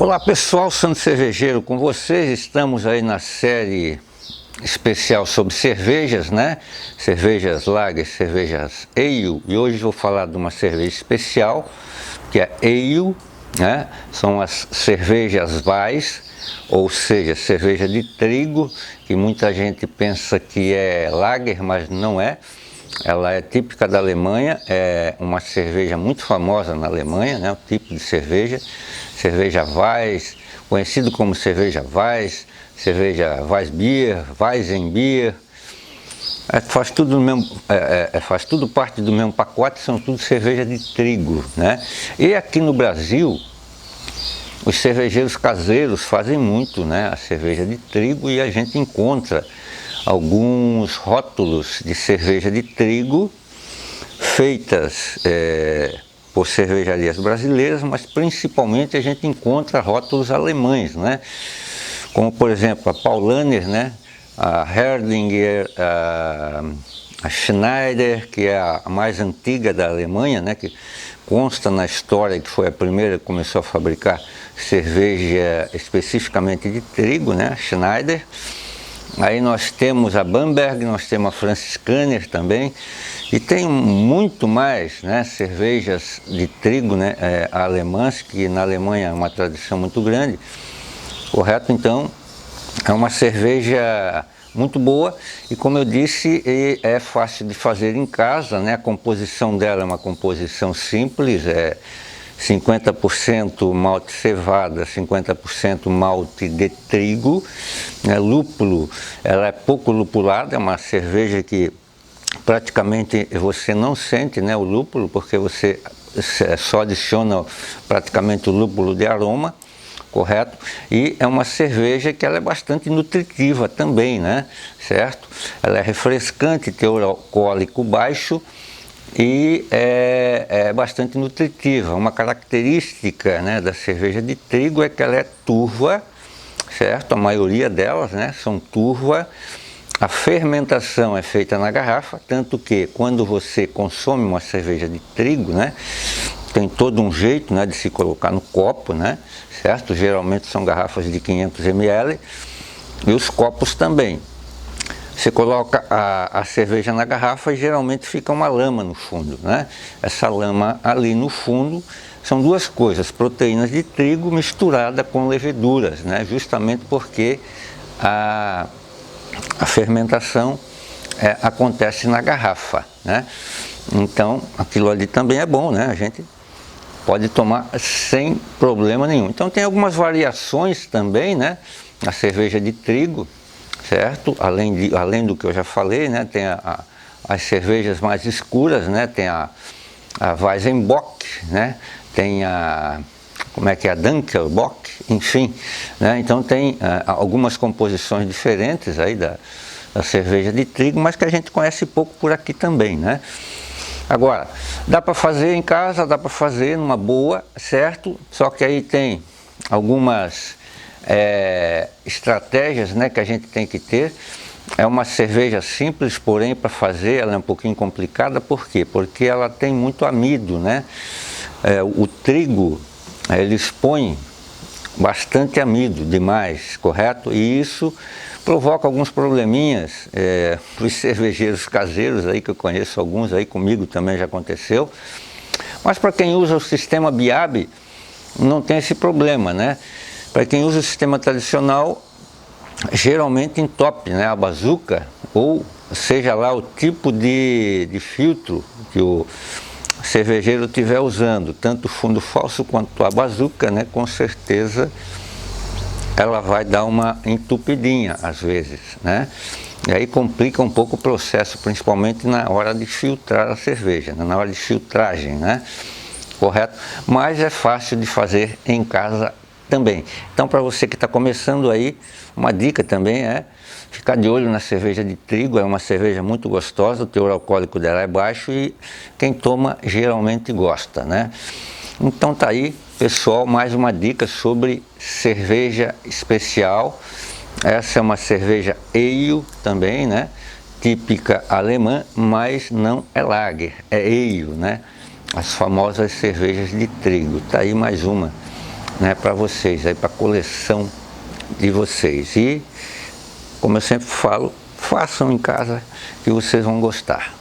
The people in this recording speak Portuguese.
Olá pessoal, Sandro Cervejeiro com vocês. Estamos aí na série especial sobre cervejas, né? Cervejas lager, cervejas ale. E hoje vou falar de uma cerveja especial, que é ale, né? São as cervejas Weiss, ou seja, cerveja de trigo, que muita gente pensa que é lager, mas não é. Ela é típica da Alemanha, é uma cerveja muito famosa na Alemanha, né? O tipo de cerveja Weiss, conhecido como cerveja Weiss, cerveja Weissbier, Weizenbier, faz tudo no mesmo, faz tudo parte do mesmo pacote, são tudo cerveja de trigo, né? E aqui no Brasil, os cervejeiros caseiros fazem muito, né, a cerveja de trigo, e a gente encontra alguns rótulos de cerveja de trigo feitas por cervejarias brasileiras, mas principalmente a gente encontra rótulos alemães, né? Como por exemplo a Paulaner, né? A Herdinger, a Schneider, que é a mais antiga da Alemanha, né? Que consta na história que foi a primeira que começou a fabricar cerveja especificamente de trigo, né? A Schneider. Aí nós temos a Bamberg, nós temos a Franziskaner também, e tem muito mais, né, cervejas de trigo, né, alemãs, que na Alemanha é uma tradição muito grande, correto? Então é uma cerveja muito boa e, como eu disse, é fácil de fazer em casa, né? A composição dela é uma composição simples, 50% malte cevada, 50% malte de trigo, né? Lúpulo, ela é pouco lupulada, é uma cerveja que praticamente você não sente, né, o lúpulo, porque você só adiciona praticamente o lúpulo de aroma, correto? E é uma cerveja que ela é bastante nutritiva também, né, certo? Ela é refrescante, teor alcoólico baixo, e é bastante nutritiva. Uma característica, né, da cerveja de trigo é que ela é turva, certo? A maioria delas, né, são turva. A fermentação é feita na garrafa, tanto que quando você consome uma cerveja de trigo, né, tem todo um jeito, né, de se colocar no copo, né, certo? Geralmente são garrafas de 500 ml e os copos também. Você coloca a cerveja na garrafa e geralmente fica uma lama no fundo, né? Essa lama ali no fundo são duas coisas: proteínas de trigo misturada com leveduras, né? Justamente porque a fermentação acontece na garrafa, né? Então aquilo ali também é bom, né? A gente pode tomar sem problema nenhum. Então tem algumas variações também, né? A cerveja de trigo, certo? Além do que eu já falei, né? Tem as cervejas mais escuras, né? Tem a Weizenbock, né? Tem a Dunkelbock, enfim, né? Então tem algumas composições diferentes aí da cerveja de trigo, mas que a gente conhece pouco por aqui também, né? Agora, dá para fazer em casa, dá para fazer numa boa, certo? Só que aí tem algumas estratégias, né, que a gente tem que ter. É uma cerveja simples, porém para fazer ela é um pouquinho complicada. Por quê? Porque ela tem muito amido, né? O trigo, ele expõe bastante amido demais, correto? E isso provoca alguns probleminhas para os cervejeiros caseiros aí, que eu conheço alguns aí, comigo também já aconteceu. Mas para quem usa o sistema BIAB não tem esse problema, né? Para quem usa o sistema tradicional, geralmente entope, né, a bazuca, ou seja lá o tipo de filtro que o cervejeiro estiver usando, tanto o fundo falso quanto a bazuca, né, com certeza ela vai dar uma entupidinha às vezes, né? E aí complica um pouco o processo, principalmente na hora de filtrar a cerveja, né? Na hora de filtragem, né? Correto? Mas é fácil de fazer em casa também. Então, para você que está começando aí, uma dica também é ficar de olho na cerveja de trigo. É uma cerveja muito gostosa, o teor alcoólico dela é baixo e quem toma geralmente gosta, né? Então tá aí, pessoal, mais uma dica sobre cerveja especial. Essa é uma cerveja ale também, né? Típica alemã, mas não é lager, é ale, né? As famosas cervejas de trigo. Tá aí mais uma né, para vocês, para a coleção de vocês. E, como eu sempre falo, façam em casa que vocês vão gostar.